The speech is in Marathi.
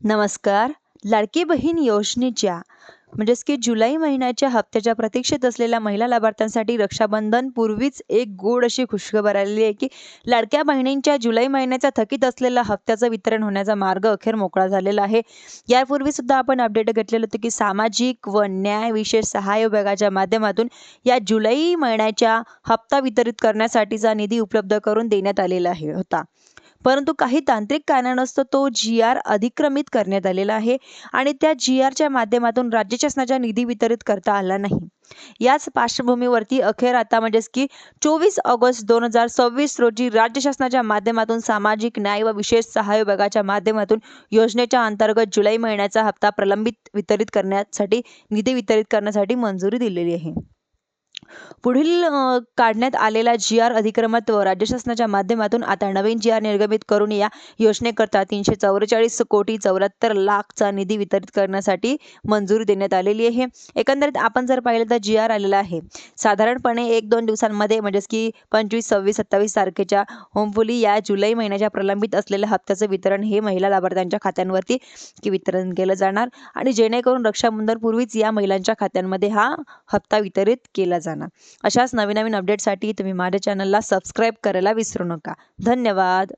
नमस्कार. लाडकी बहीण योजनेच्या की जुलै महिन्याच्या हप्त्याच्या प्रतीक्षेत असलेल्या महिला लाभार्थ्यांसाठी रक्षाबंधन पूर्वीच एक गोड अशी खुशखबर आलेली आहे, की लाडक्या बहिणींच्या जुलै महिन्याचा थकीत असलेला हप्त्याचं वितरण होण्याचा मार्ग अखेर मोकळा झालेला आहे. यापूर्वी सुद्धा आपण अपडेट घेतलेलं होतं, की सामाजिक व न्याय विशेष सहाय्य विभागाच्या माध्यमातून या जुलै महिन्याच्या हप्ता वितरित करण्यासाठीचा निधी उपलब्ध करून देण्यात आलेला होता. परंतु काही तांत्रिक कारणास्तव तो जी-आर अधिक्रमित करण्यात आलेला आहे आणि त्या जी-आरच्या माध्यमातून राज्य शासनाचा निधी वितरित करता आला नाही. याच पार्श्वभूमीवरती अखेर आता की 24 ऑगस्ट 2026 रोजी राज्य शासनाच्या माध्यमातून सामाजिक न्याय व विशेष सहाय्य विभागाच्या माध्यमातून योजनेच्या अंतर्गत जुलै महिन्याचा हप्ता प्रलंबित वितरित करण्यासाठी निधी वितरित करण्यासाठी मंजुरी दिलेली आहे. पुढील काढण्यात आलेला जी-आर अधिक्रमात राज्य शासनाच्या माध्यमातून आता नवीन जी-आर निर्गमित करून या योजनेकरता 344,74,00,00,000चा निधी वितरित करण्यासाठी मंजुरी देण्यात आलेली आहे. एकंदरीत आपण जर पाहिलं तर जी-आर आलेला आहे. साधारणपणे 1-2 दिवसांमध्ये की 25, 26, 27 तारखेच्या होमफुली या जुलै महिन्याच्या प्रलंबित असलेल्या हप्त्याचं वितरण हे महिला लाभार्थ्यांच्या खात्यांवरती वितरण केलं जाणार आणि जेणेकरून रक्षाबंधन पूर्वीच या महिलांच्या खात्यांमध्ये हा हप्ता वितरित केला जाणार. अशाच नवीन अपडेटसाठी तुम्ही माझ्या चॅनलला सबस्क्राईब करायला विसरू नका. धन्यवाद.